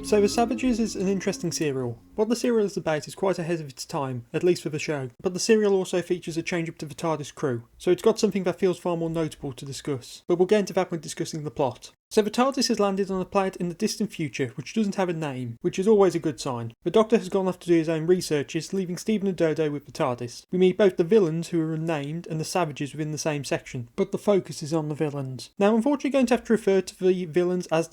So The Savages is an interesting serial. What the serial is about is quite ahead of its time, at least for the show, but the serial also features a change up to the TARDIS crew, so it's got something that feels far more notable to discuss, but we'll get into that when discussing the plot. So the TARDIS has landed on a planet in the distant future which doesn't have a name, which is always a good sign. The Doctor has gone off to do his own researches, leaving Stephen and Dodo with the TARDIS. We meet both the villains, who are unnamed, and the savages within the same section, but the focus is on the villains. Now, unfortunately, going to have to refer to the villains as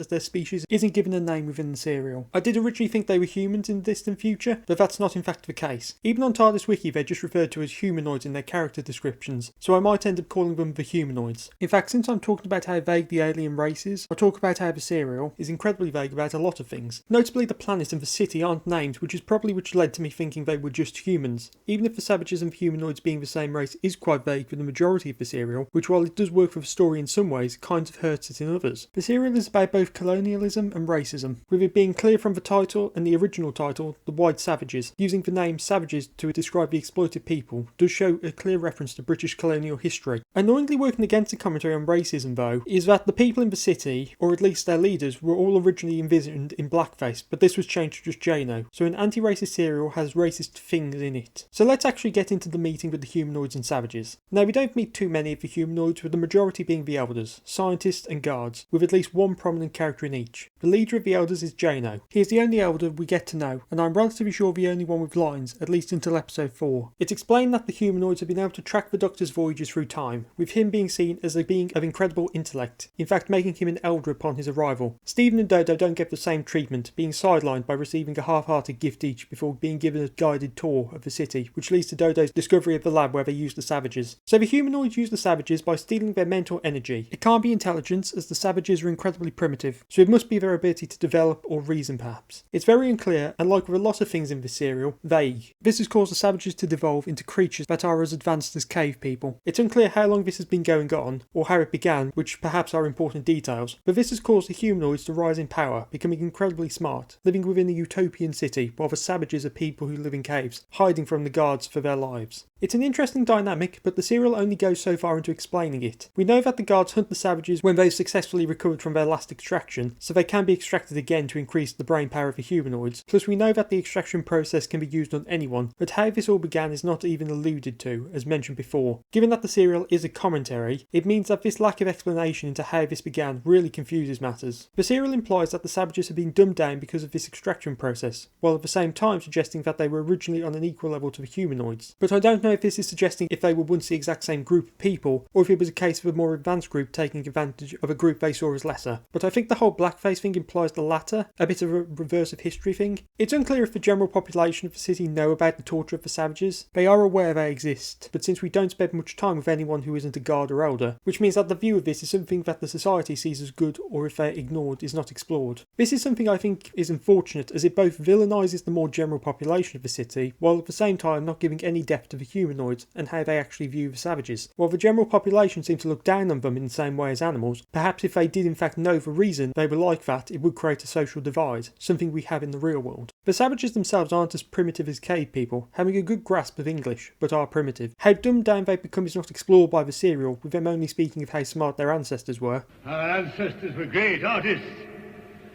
their species isn't given a name within the serial. I did originally think they were humans in the distant future, but that's not in fact the case. Even on TARDIS Wiki, they're just referred to as humanoids in their character descriptions, so I might end up calling them the humanoids. In fact, since I'm talking about how vague the alien race is, I'll talk about how the serial is incredibly vague about a lot of things. Notably, the planet and the city aren't named, which is probably which led to me thinking they were just humans. Even if the savages and the humanoids being the same race is quite vague for the majority of the serial, which while it does work for the story in some ways, kind of hurts it in others. The serial is about both colonialism and racism, with it being clear from the title and the original title, The White Savages. Using the name savages to describe the exploited people does show a clear reference to British colonial history. Annoyingly working against the commentary on racism though, is that the people in the city, or at least their leaders, were all originally envisioned in blackface, but this was changed to just Jano. So an anti-racist serial has racist things in it. So let's actually get into the meeting with the humanoids and savages. Now, we don't meet too many of the humanoids, with the majority being the elders, scientists and guards, with at least one prominent character in each. The leader of the elders is Jano. He is the only elder we get to know, and I'm relatively sure the only one with lines, at least until episode 4. It's explained that the humanoids have been able to track the Doctor's voyages through time, with him being seen as a being of incredible intellect, in fact making him an elder upon his arrival. Stephen and Dodo don't get the same treatment, being sidelined by receiving a half-hearted gift each before being given a guided tour of the city, which leads to Dodo's discovery of the lab where they use the savages. So the humanoids use the savages by stealing their mental energy. It can't be intelligence, as the savages are incredibly primitive, so it must be their ability to develop or reason perhaps. It's very unclear, and like with a lot of things in this serial, vague. This has caused the savages to devolve into creatures that are as advanced as cave people. It's unclear how long this has been going on, or how it began, which perhaps are important details, but this has caused the humanoids to rise in power, becoming incredibly smart, living within a utopian city, while the savages are people who live in caves, hiding from the guards for their lives. It's an interesting dynamic, but the serial only goes so far into explaining it. We know that the guards hunt the savages when they've successfully recovered from their last extraction, so they can be extracted again to increase the brain power of the humanoids. Plus we know that the extraction process can be used on anyone, but how this all began is not even alluded to, as mentioned before. Given that the serial is a commentary, it means that this lack of explanation into how this began really confuses matters. The serial implies that the savages have been dumbed down because of this extraction process, while at the same time suggesting that they were originally on an equal level to the humanoids. But I don't know if this is suggesting if they were once the exact same group of people, or if it was a case of a more advanced group taking advantage of a group they saw as lesser. But I think the whole blackface thing implies the latter, a bit of a reverse of history thing. It's unclear if the general population of the city know about the torture of the savages. They are aware they exist, but since we don't spend much time with anyone who isn't a guard or elder, which means that the view of this is something that the society sees as good, or if they're ignored, is not explored. This is something I think is unfortunate, as it both villainises the more general population of the city, while at the same time not giving any depth to the humanoids and how they actually view the savages. While the general population seem to look down on them in the same way as animals, perhaps if they did in fact know the reason they were like that, it would create a social divide, something we have in the real world. The savages themselves aren't as primitive as cave people, having a good grasp of English, but are primitive. How dumbed down they become is not explored by the serial, with them only speaking of how smart their ancestors were. Our ancestors were great artists.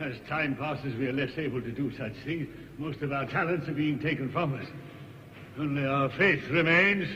As time passes, we are less able to do such things. Most of our talents are being taken from us. Only our faith remains,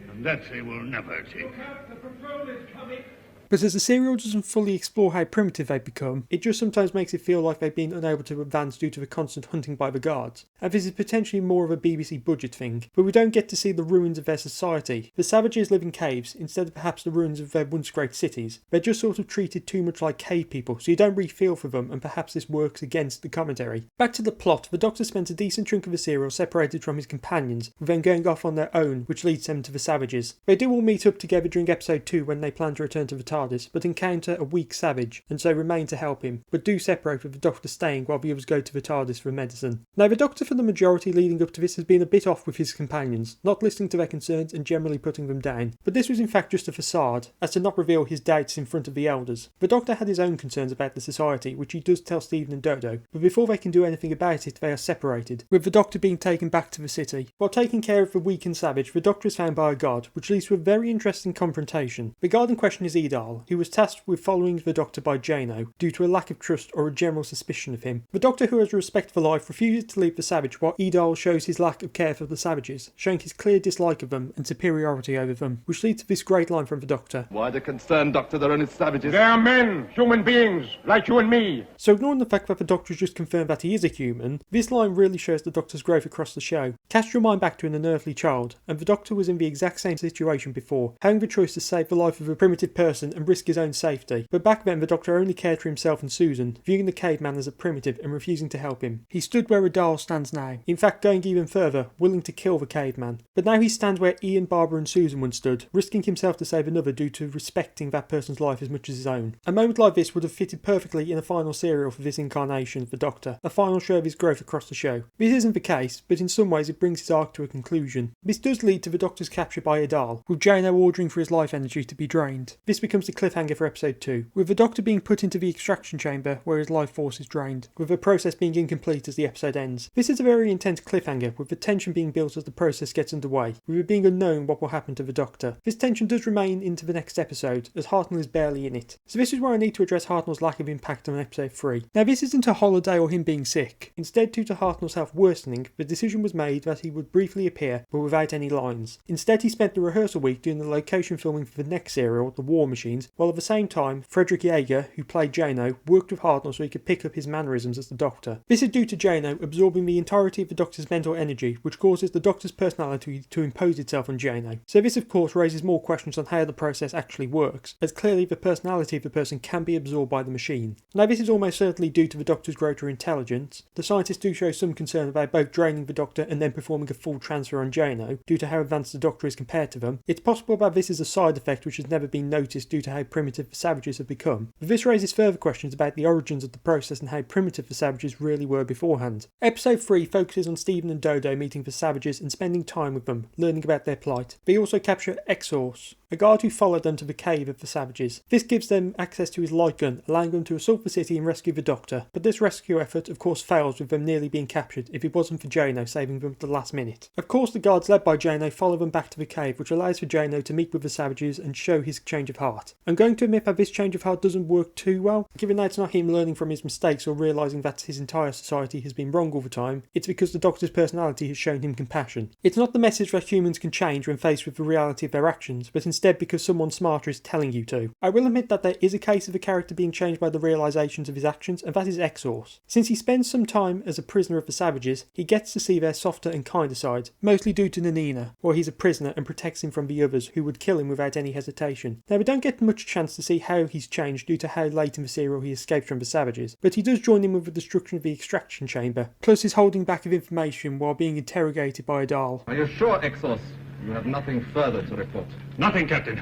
and that they will never take. Look out, the patrol is coming! But as the serial doesn't fully explore how primitive they've become, it just sometimes makes it feel like they've been unable to advance due to the constant hunting by the guards. And this is potentially more of a BBC budget thing, but we don't get to see the ruins of their society. The savages live in caves, instead of perhaps the ruins of their once great cities. They're just sort of treated too much like cave people, so you don't really feel for them, and perhaps this works against the commentary. Back to the plot, the Doctor spends a decent chunk of the serial separated from his companions, with them going off on their own, which leads them to the savages. They do all meet up together during episode 2 when they plan to return to the TARDIS, but encounter a weak savage, and so remain to help him, but do separate with the Doctor staying while the others go to the TARDIS for medicine. Now the Doctor for the majority leading up to this has been a bit off with his companions, not listening to their concerns and generally putting them down, but this was in fact just a facade, as to not reveal his doubts in front of the elders. The Doctor had his own concerns about the society, which he does tell Stephen and Dodo, but before they can do anything about it they are separated, with the Doctor being taken back to the city. While taking care of the weak and savage, the Doctor is found by a guard, which leads to a very interesting confrontation. The guard in question is Edar, Adal, who was tasked with following the Doctor by Jano due to a lack of trust or a general suspicion of him. The Doctor, who has respect for life, refuses to leave the Savage while Adal shows his lack of care for the Savages, showing his clear dislike of them and superiority over them, which leads to this great line from the Doctor. Why the concern, Doctor? They're only savages. They are men, human beings, like you and me. So ignoring the fact that the Doctor has just confirmed that he is a human, this line really shows the Doctor's growth across the show. Cast your mind back to an unearthly child, and the Doctor was in the exact same situation before, having the choice to save the life of a primitive person and risk his own safety. But back then the Doctor only cared for himself and Susan, viewing the caveman as a primitive and refusing to help him. He stood where Adal stands now, in fact going even further, willing to kill the caveman. But now he stands where Ian, Barbara and Susan once stood, risking himself to save another due to respecting that person's life as much as his own. A moment like this would have fitted perfectly in a final serial for this incarnation of the Doctor, a final show of his growth across the show. This isn't the case, but in some ways it brings his arc to a conclusion. This does lead to the Doctor's capture by Adal, with Jano ordering for his life energy to be drained. This becomes the cliffhanger for episode 2, with the Doctor being put into the extraction chamber where his life force is drained, with the process being incomplete as the episode ends. This is a very intense cliffhanger, with the tension being built as the process gets underway, with it being unknown what will happen to the Doctor. This tension does remain into the next episode, as Hartnell is barely in it. So this is where I need to address Hartnell's lack of impact on episode 3. Now this isn't a holiday or him being sick. Instead, due to Hartnell's health worsening, the decision was made that he would briefly appear, but without any lines. Instead, he spent the rehearsal week doing the location filming for the next serial, The War Machines, while at the same time, Frederick Yeager, who played Jano, worked with Hartnell so he could pick up his mannerisms as the Doctor. This is due to Jano absorbing the entirety of the Doctor's mental energy, which causes the Doctor's personality to impose itself on Jano. So this of course raises more questions on how the process actually works, as clearly the personality of the person can be absorbed by the machine. Now this is almost certainly due to the Doctor's greater intelligence. The scientists do show some concern about both draining the Doctor and then performing a full transfer on Jano, due to how advanced the Doctor is compared to them. It's possible that this is a side effect which has never been noticed due to how primitive the Savages have become. But this raises further questions about the origins of the process and how primitive the Savages really were beforehand. Episode 3 focuses on Stephen and Dodo meeting the Savages and spending time with them, learning about their plight. They also capture Exhaust, a guard who followed them to the cave of the Savages. This gives them access to his light gun, allowing them to assault the city and rescue the Doctor. But this rescue effort of course fails, with them nearly being captured if it wasn't for Jano saving them at the last minute. Of course the guards led by Jano follow them back to the cave, which allows for Jano to meet with the Savages and show his change of heart. I'm going to admit that this change of heart doesn't work too well, given that it's not him learning from his mistakes or realising that his entire society has been wrong all the time. It's because the Doctor's personality has shown him compassion. It's not the message that humans can change when faced with the reality of their actions, but instead because someone smarter is telling you to. I will admit that there is a case of a character being changed by the realisations of his actions, and that is Exhaust. Since he spends some time as a prisoner of the Savages, he gets to see their softer and kinder side, mostly due to Nanina, where he's a prisoner and protects him from the others who would kill him without any hesitation. Now we don't get much chance to see how he's changed due to how late in the serial he escapes from the Savages, but he does join in with the destruction of the extraction chamber, plus his holding back of information while being interrogated by Adal. Are you sure, Exos? You have nothing further to report? Nothing, Captain.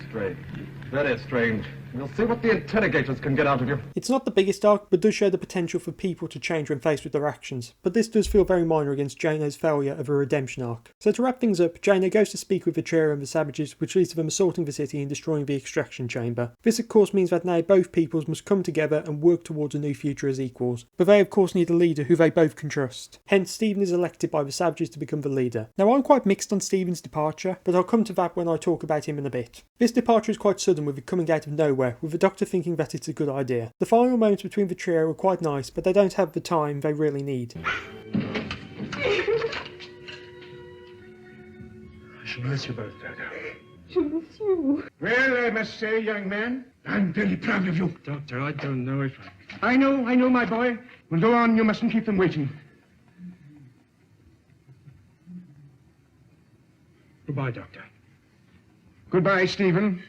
Strange. Very strange. We'll see what the interrogators can get out of you. It's not the biggest arc, but does show the potential for people to change when faced with their actions, but this does feel very minor against Jano's failure of a redemption arc. So to wrap things up, Jano goes to speak with the trio and the Savages, which leads to them assaulting the city and destroying the extraction chamber. This of course means that now both peoples must come together and work towards a new future as equals, but they of course need a leader who they both can trust. Hence Stephen is elected by the Savages to become the leader. Now I'm quite mixed on Stephen's departure, but I'll come to that when I talk about him in a bit. This departure is quite sudden, with it coming out of nowhere, with the Doctor thinking that it's a good idea. The final moments between the trio are quite nice, but they don't have the time they really need. I shall miss you both, Dodo. Je miss you. Well, I must say, young man, I'm very proud of you. Doctor, I don't know if I know, my boy. Well, go on, you mustn't keep them waiting. Goodbye, Doctor. Goodbye, Stephen,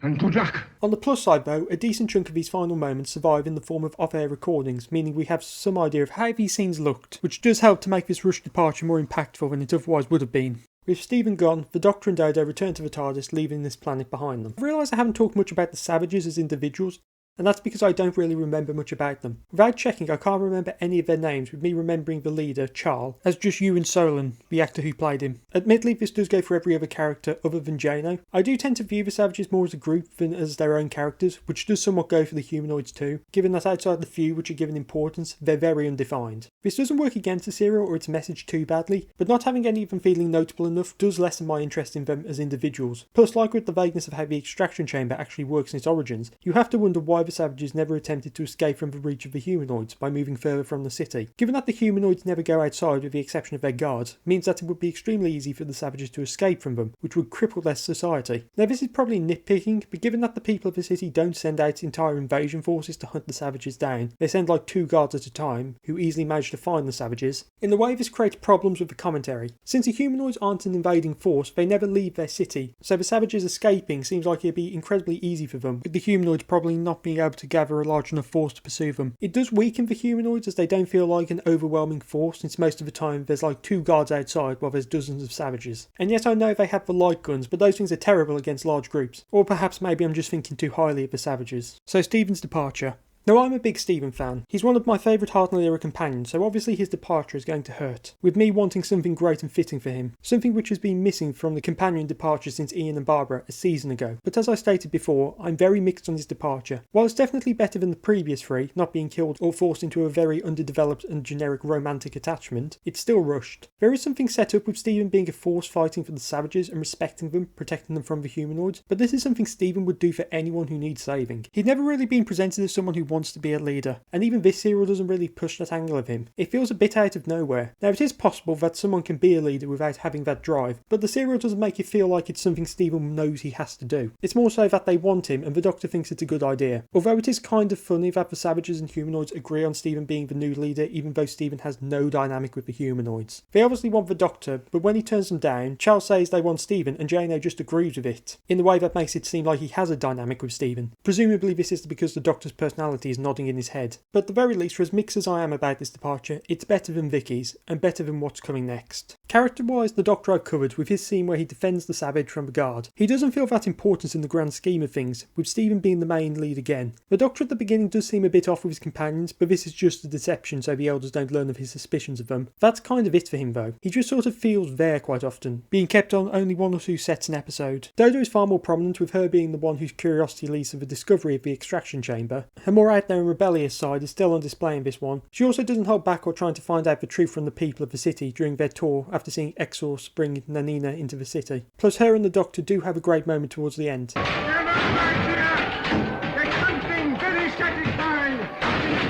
and good luck. On the plus side though, a decent chunk of these final moments survive in the form of off-air recordings, meaning we have some idea of how these scenes looked, which does help to make this rushed departure more impactful than it otherwise would have been. With Stephen gone, the Doctor and Dodo return to the TARDIS, leaving this planet behind them. I realise I haven't talked much about the Savages as individuals. and that's because I don't really remember much about them. Without checking, I can't remember any of their names, with me remembering the leader, Charles, as just Ewan Solon, the actor who played him. Admittedly, this does go for every other character other than Jano. I do tend to view the Savages more as a group than as their own characters, which does somewhat go for the humanoids too, given that outside the few which are given importance, they're very undefined. This doesn't work against the serial or its message too badly, but not having any of them feeling notable enough does lessen my interest in them as individuals. Plus, like with the vagueness of how the extraction chamber actually works in its origins, you have to wonder why the Savages never attempted to escape from the reach of the humanoids by moving further from the city. Given that the humanoids never go outside with the exception of their guards, means that it would be extremely easy for the Savages to escape from them, which would cripple their society. Now this is probably nitpicking, but given that the people of the city don't send out entire invasion forces to hunt the Savages down, they send like 2 guards at a time, who easily manage to find the Savages. In the way this creates problems with the commentary. Since the humanoids aren't an invading force, they never leave their city, so the Savages escaping seems like it'd be incredibly easy for them, with the humanoids probably not being able to gather a large enough force to pursue them. It does weaken the humanoids as they don't feel like an overwhelming force, since most of the time there's like 2 guards outside while there's dozens of Savages. And yes, I know they have the light guns, but those things are terrible against large groups. Or perhaps maybe I'm just thinking too highly of the Savages. So Stephen's departure. Now I'm a big Stephen fan. He's one of my favourite Hartnell era companions, so obviously his departure is going to hurt, with me wanting something great and fitting for him, something which has been missing from the companion departure since Ian and Barbara a season ago. But as I stated before, I'm very mixed on his departure. While it's definitely better than the previous 3, not being killed or forced into a very underdeveloped and generic romantic attachment, it's still rushed. There is something set up with Stephen being a force fighting for the Savages and respecting them, protecting them from the humanoids, but this is something Stephen would do for anyone who needs saving. He'd never really been presented as someone who wants to be a leader, and even this serial doesn't really push that angle of him. It feels a bit out of nowhere. Now it is possible that someone can be a leader without having that drive, but the serial doesn't make it feel like it's something Stephen knows he has to do. It's more so that they want him and the Doctor thinks it's a good idea. Although it is kind of funny that the Savages and humanoids agree on Stephen being the new leader even though Stephen has no dynamic with the humanoids. They obviously want the Doctor, but when he turns them down, Charles says they want Stephen and Jano just agrees with it, in the way that makes it seem like he has a dynamic with Stephen. Presumably this is because the Doctor's personality is nodding in his head. But at the very least, for as mixed as I am about this departure, it's better than Vicky's, and better than what's coming next. Character-wise, the Doctor I've covered with his scene where he defends the Savage from the guard. He doesn't feel that importance in the grand scheme of things, with Stephen being the main lead again. The Doctor at the beginning does seem a bit off with his companions, but this is just a deception so the elders don't learn of his suspicions of them. That's kind of it for him though. He just sort of feels there quite often, being kept on only 1 or 2 sets an episode. Dodo is far more prominent, with her being the one whose curiosity leads to the discovery of the extraction chamber. Her more out there and rebellious side is still on display in this one. She also doesn't hold back or trying to find out the truth from the people of the city during their tour after seeing Exor's bring Nanina into the city. Plus her and the Doctor do have a great moment towards the end. You're not right here! There's something very satisfying!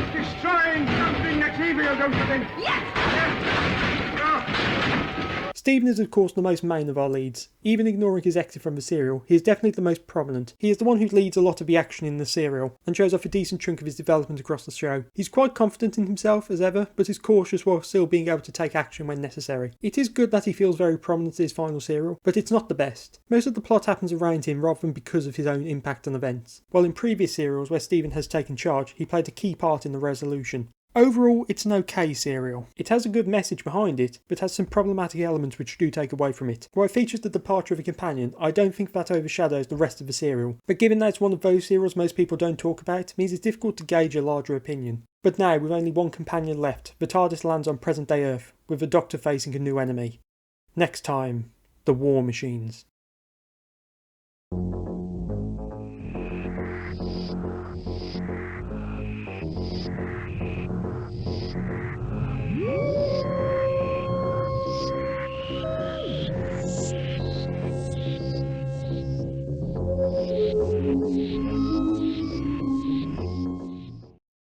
It's destroying something that's evil, don't you think? Yes! Stephen is of course the most main of our leads. Even ignoring his exit from the serial, he is definitely the most prominent. He is the one who leads a lot of the action in the serial, and shows off a decent chunk of his development across the show. He's quite confident in himself as ever, but is cautious while still being able to take action when necessary. It is good that he feels very prominent in his final serial, but it's not the best. Most of the plot happens around him rather than because of his own impact on events, while in previous serials where Stephen has taken charge, he played a key part in the resolution. Overall, it's an okay serial. It has a good message behind it, but has some problematic elements which do take away from it. While it features the departure of a companion, I don't think that overshadows the rest of the serial. But given that it's one of those serials most people don't talk about, means it's difficult to gauge a larger opinion. But now, with only 1 companion left, the TARDIS lands on present-day Earth, with the Doctor facing a new enemy. Next time, the War Machines.